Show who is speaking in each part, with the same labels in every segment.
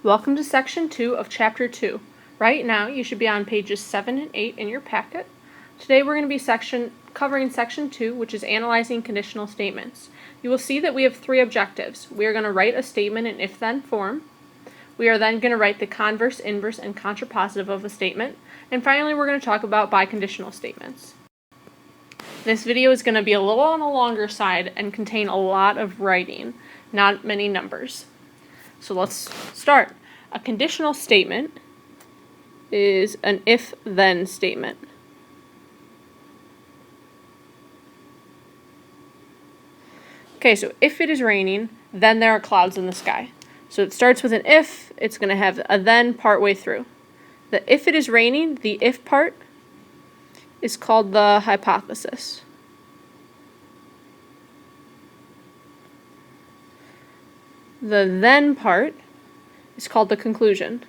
Speaker 1: Welcome to Section 2 of Chapter 2. Right now, you should be on pages 7 and 8 in your packet. Today we're going to be covering Section 2, which is analyzing conditional statements. You will see that we have three objectives. We are going to write a statement in if-then form. We are then going to write the converse, inverse, and contrapositive of a statement. And finally, we're going to talk about biconditional statements. This video is going to be a little on the longer side and contain a lot of writing, not many numbers. So let's start. A conditional statement is an if-then statement. Okay, so if it is raining, then there are clouds in the sky. So it starts with an if, it's going to have a then partway through. The if it is raining, the if part is called the hypothesis. The then part is called the conclusion.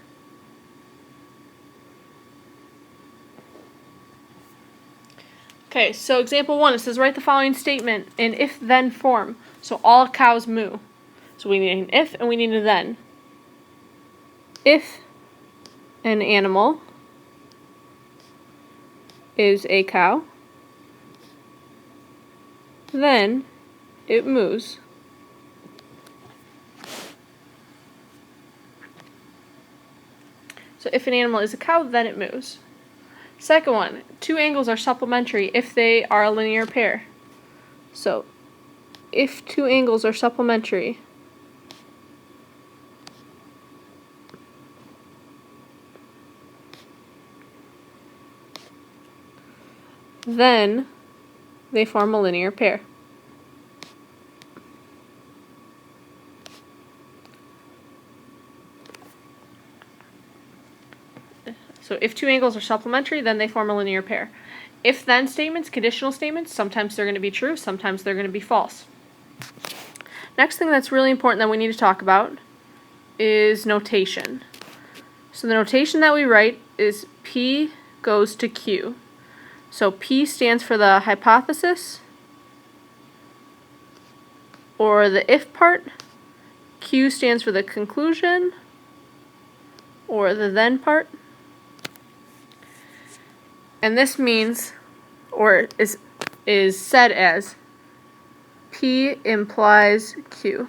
Speaker 1: Okay, so example 1, it says write the following statement in if-then form. So all cows moo. So we need an if and we need a then. If an animal is a cow, then it moos. So if an animal is a cow, then it moos. Second one, two angles are supplementary if they are a linear pair. So if two angles are supplementary, then they form a linear pair. So if two angles are supplementary, then they form a linear pair. If-then statements, conditional statements, sometimes they're going to be true, sometimes they're going to be false. Next thing that's really important that we need to talk about is notation. So the notation that we write is P goes to Q. So P stands for the hypothesis, or the if part. Q stands for the conclusion, or the then part. And this means, or is said as, P implies Q.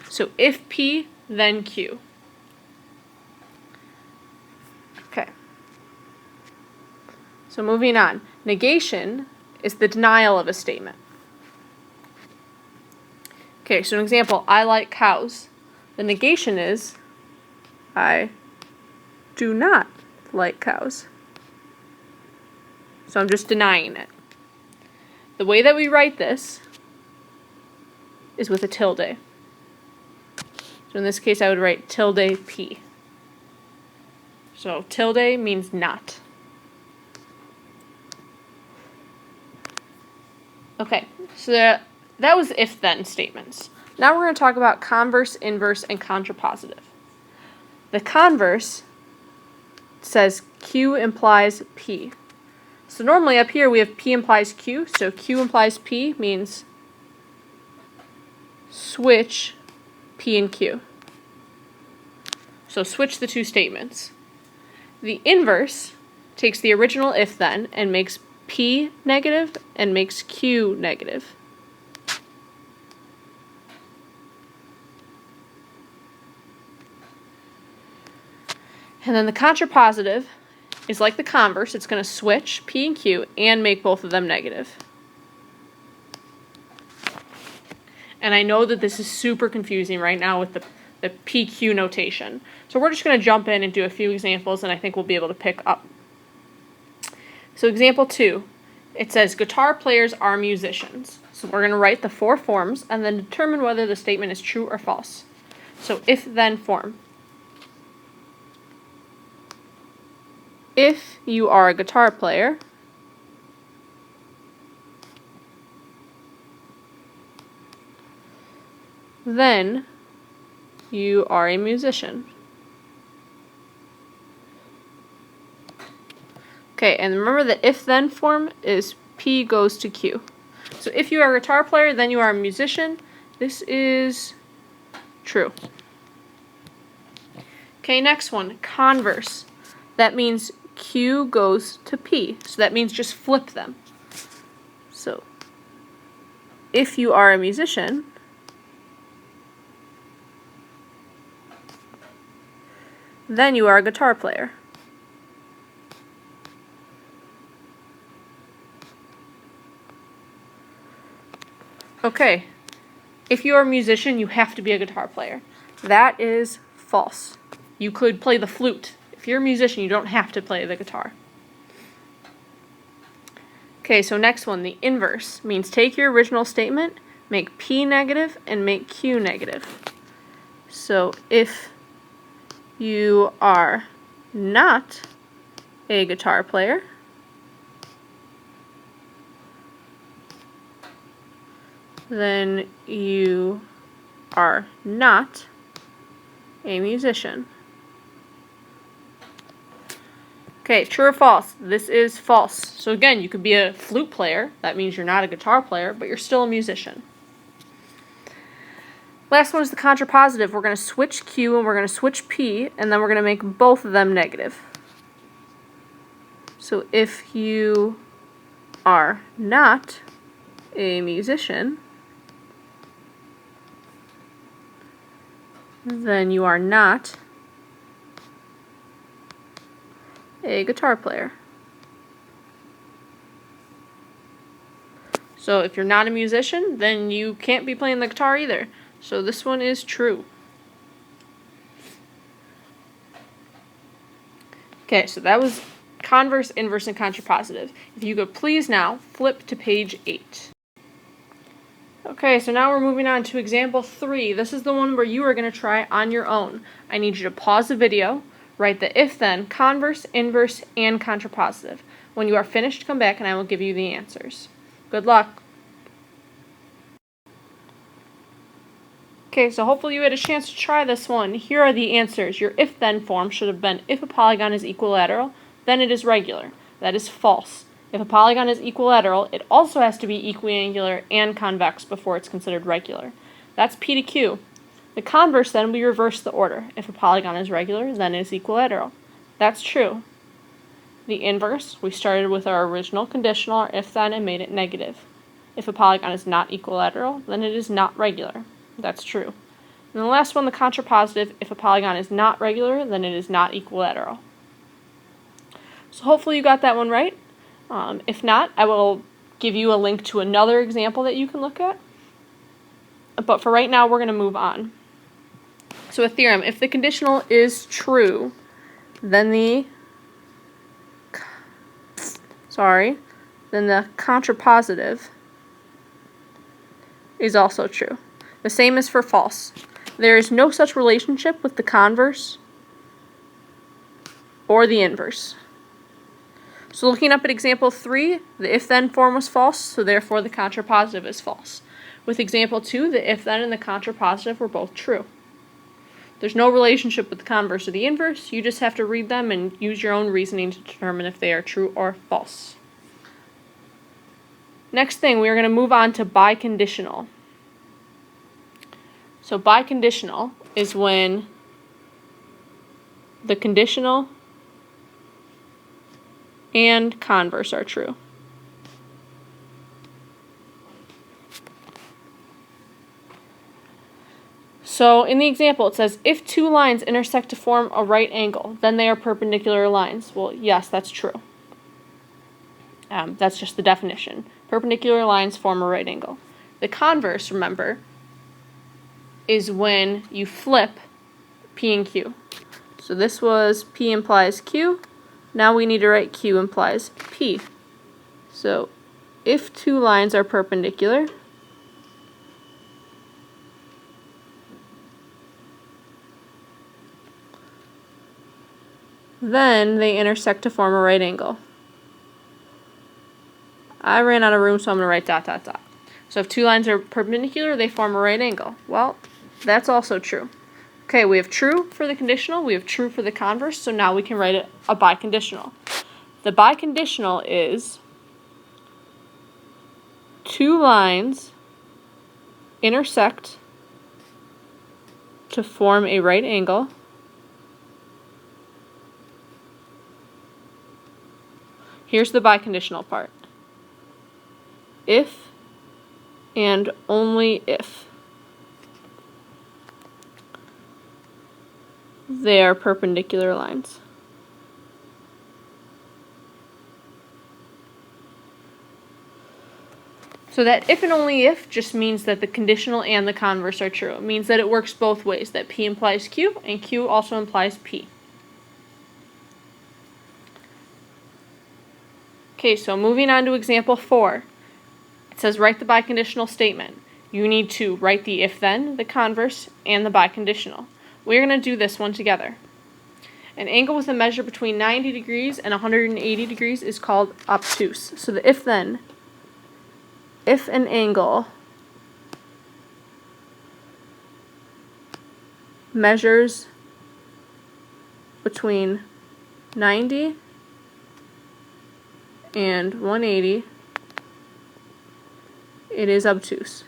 Speaker 1: So if P, then Q. Okay. So moving on. Negation is the denial of a statement. Okay, so an example, I like cows. The negation is, I do not like cows. So I'm just denying it. The way that we write this is with a tilde. So in this case, I would write tilde P. So tilde means not. Okay, so that was if-then statements. Now we're going to talk about converse, inverse, and contrapositive. The converse says Q implies P. So normally up here we have P implies Q, so Q implies P means switch P and Q. So switch the two statements. The inverse takes the original if-then and makes P negative and makes Q negative. And then the contrapositive is like the converse. It's going to switch P and Q and make both of them negative. And I know that this is super confusing right now with the PQ notation. So we're just going to jump in and do a few examples, and I think we'll be able to pick up. So example 2, it says guitar players are musicians. So we're going to write the four forms and then determine whether the statement is true or false. So if-then form. If you are a guitar player, then you are a musician. Okay, and remember the if-then form is P goes to Q. So if you are a guitar player, then you are a musician. This is true. Okay, next one, converse. That means Q goes to P. So that means just flip them. So if you are a musician, then you are a guitar player. Okay, if you are a musician, you have to be a guitar player. That is false. You could play the flute. If you're a musician, you don't have to play the guitar. Okay, so next one, the inverse means take your original statement, make P negative, and make Q negative. So if you are not a guitar player, then you are not a musician. Okay, true or false? This is false. So again, you could be a flute player. That means you're not a guitar player, but you're still a musician. Last one is the contrapositive. We're going to switch Q and we're going to switch P, and then we're going to make both of them negative. So if you are not a musician, then you are not a guitar player. So if you're not a musician, then you can't be playing the guitar either. So this one is true. Okay, so that was converse, inverse, and contrapositive. If you could please now flip to page 8. Okay, so now we're moving on to example 3. This is the one where you are going to try on your own. I need you to pause the video, write the if-then, converse, inverse, and contrapositive. When you are finished, come back and I will give you the answers. Good luck. Okay, so hopefully you had a chance to try this one. Here are the answers. Your if-then form should have been if a polygon is equilateral, then it is regular. That is false. If a polygon is equilateral, it also has to be equiangular and convex before it's considered regular. That's P to Q. The converse, then, we reverse the order. If a polygon is regular, then it is equilateral. That's true. The inverse, we started with our original conditional, our if-then, and made it negative. If a polygon is not equilateral, then it is not regular. That's true. And the last one, the contrapositive, if a polygon is not regular, then it is not equilateral. So hopefully you got that one right. If not, I will give you a link to another example that you can look at. But for right now, we're going to move on. So a theorem, if the conditional is true, then the contrapositive is also true. The same is for false. There is no such relationship with the converse or the inverse. So looking up at example 3, the if-then form was false, so therefore the contrapositive is false. With example 2, the if-then and the contrapositive were both true. There's no relationship with the converse or the inverse. You just have to read them and use your own reasoning to determine if they are true or false. Next thing, we are going to move on to biconditional. So biconditional is when the conditional and converse are true. So in the example, it says, if two lines intersect to form a right angle, then they are perpendicular lines. Well, yes, that's true. That's just the definition. Perpendicular lines form a right angle. The converse, remember, is when you flip P and Q. So this was P implies Q. Now we need to write Q implies P. So if two lines are perpendicular, then they intersect to form a right angle. I ran out of room, so I'm going to write dot, dot, dot. So if two lines are perpendicular, they form a right angle. Well, that's also true. Okay, we have true for the conditional, we have true for the converse, so now we can write a biconditional. The biconditional is two lines intersect to form a right angle, Here's the biconditional part. If and only if they are perpendicular lines. So that if and only if just means that the conditional and the converse are true. It means that it works both ways, that P implies Q and Q also implies P. Okay, so moving on to example 4. It says write the biconditional statement. You need to write the if-then, the converse, and the biconditional. We're going to do this one together. An angle with a measure between 90 degrees and 180 degrees is called obtuse. So the if-then, if an angle measures between 90 and 180, it is obtuse.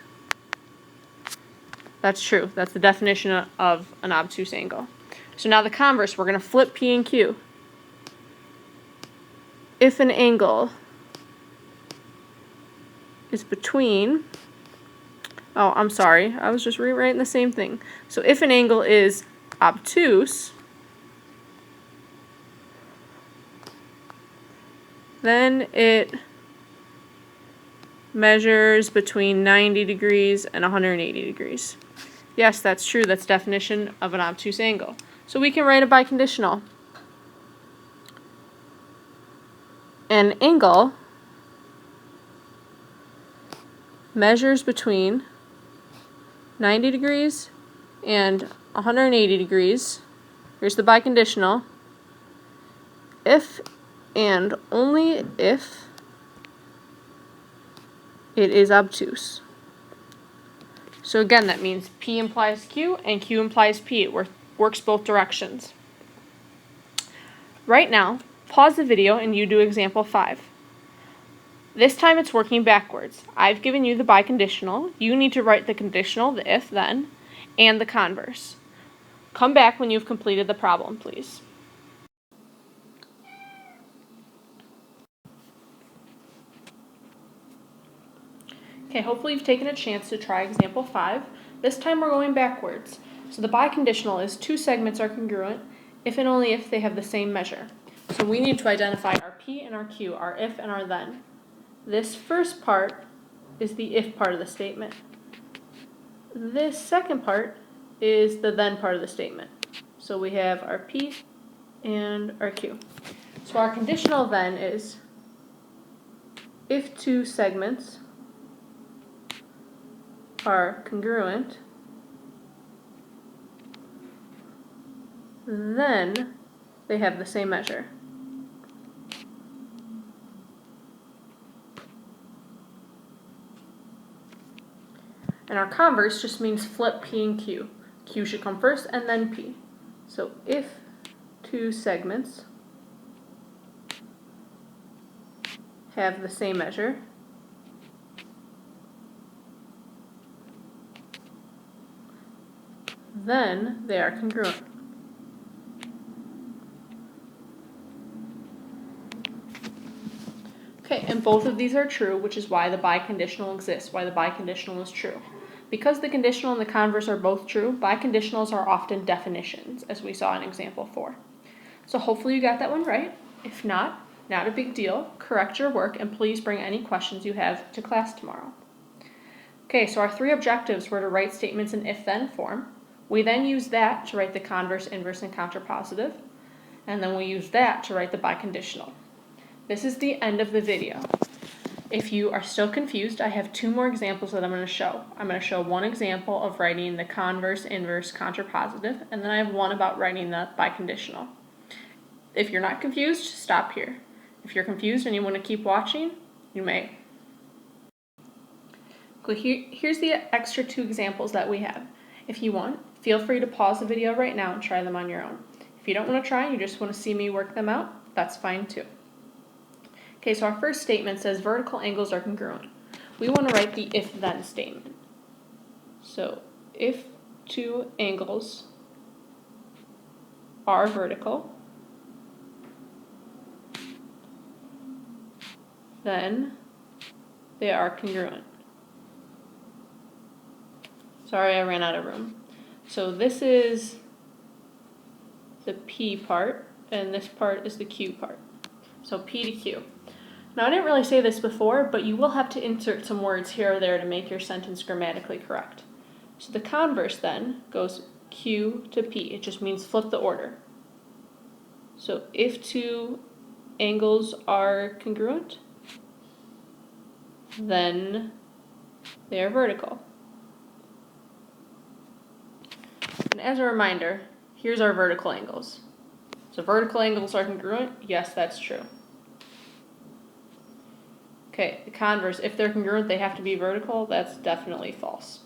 Speaker 1: That's true. That's the definition of an obtuse angle. So now the converse, we're going to flip P and Q. If an angle is between, I'm sorry, I was just rewriting the same thing. So if an angle is obtuse, then it measures between 90 degrees and 180 degrees. Yes, that's true. That's definition of an obtuse angle. So we can write a biconditional. An angle measures between 90 degrees and 180 degrees. Here's the biconditional. If and only if it is obtuse. So again, that means P implies Q and Q implies P. It works both directions. Right now, pause the video and you do example 5. This time it's working backwards. I've given you the biconditional. You need to write the conditional, the if-then, and the converse. Come back when you've completed the problem, please. Okay, hopefully you've taken a chance to try example 5. This time we're going backwards. So the biconditional is two segments are congruent if and only if they have the same measure. So we need to identify our P and our Q, our if and our then. This first part is the if part of the statement. This second part is the then part of the statement. So we have our P and our Q. So our conditional then is if two segments are congruent, then they have the same measure. And our converse just means flip P and Q. Q should come first and then P. So if two segments have the same measure, then they are congruent. Okay, and both of these are true, which is why the biconditional exists, why the biconditional is true. Because the conditional and the converse are both true, biconditionals are often definitions, as we saw in example 4. So hopefully you got that one right. If not a big deal. Correct your work and please bring any questions you have to class tomorrow. Okay, so our 3 objectives were to write statements in if-then form. We then use that to write the converse, inverse, and contrapositive. And then we use that to write the biconditional. This is the end of the video. If you are still confused, I have 2 more examples that I'm going to show. I'm going to show one example of writing the converse, inverse, contrapositive, and then I have one about writing the biconditional. If you're not confused, stop here. If you're confused and you want to keep watching, you may. Here's the extra 2 examples that we have. If you want, feel free to pause the video right now and try them on your own. If you don't want to try and you just want to see me work them out, that's fine too. Okay, so our first statement says vertical angles are congruent. We want to write the if-then statement. So, if 2 angles are vertical, then they are congruent. Sorry, I ran out of room. So this is the P part, and this part is the Q part. So P to Q. Now, I didn't really say this before, but you will have to insert some words here or there to make your sentence grammatically correct. So the converse then goes Q to P. It just means flip the order. So if two angles are congruent, then they are vertical. And as a reminder, here's our vertical angles. So vertical angles are congruent? Yes, that's true. Okay, the converse, if they're congruent, they have to be vertical. That's definitely false.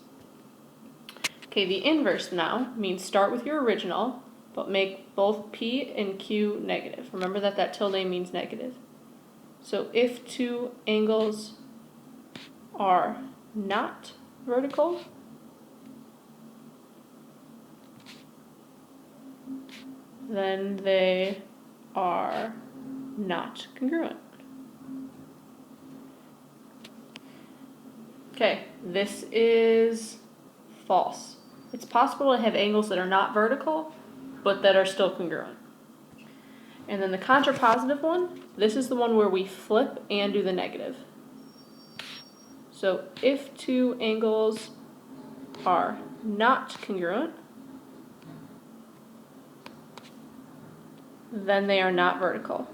Speaker 1: Okay, the inverse now means start with your original, but make both P and Q negative. Remember that that tilde means negative. So if two angles are not vertical, then they are not congruent. Okay, this is false. It's possible to have angles that are not vertical, but that are still congruent. And then the contrapositive one, this is the one where we flip and do the negative. So if two angles are not congruent, then they are not vertical.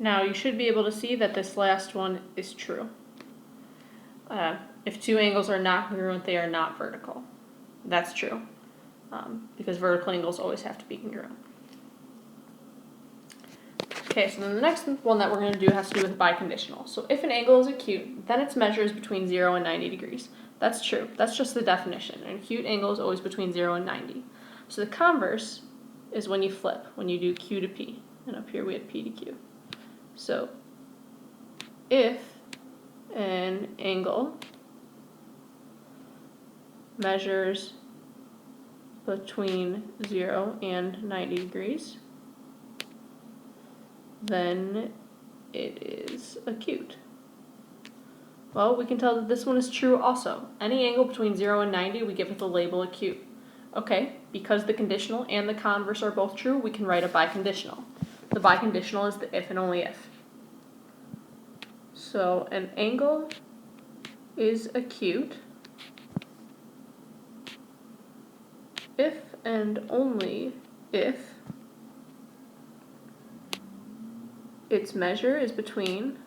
Speaker 1: Now you should be able to see that this last one is true. If two angles are not congruent, they are not vertical. That's true, because vertical angles always have to be congruent. Okay, so then the next one that we're going to do has to do with biconditional. So if an angle is acute, then its measure is between 0 and 90 degrees. That's true. That's just the definition. An acute angle is always between 0 and 90. So the converse is when you flip, when you do Q to P. And up here we have P to Q. So if an angle measures between 0 and 90 degrees, then it is acute. Well, we can tell that this one is true also. Any angle between 0 and 90 we give it the label acute. Okay, because the conditional and the converse are both true, we can write a biconditional. The biconditional is the if and only if. So an angle is acute if and only if its measure is between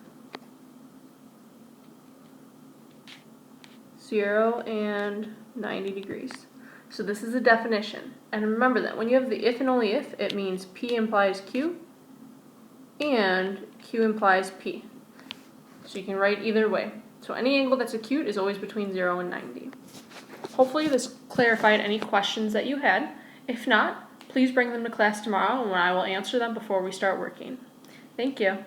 Speaker 1: 0 and 90 degrees. So this is a definition. And remember that when you have the if and only if, it means P implies Q and Q implies P. So you can write either way. So any angle that's acute is always between 0 and 90. Hopefully this clarified any questions that you had. If not, please bring them to class tomorrow and I will answer them before we start working. Thank you.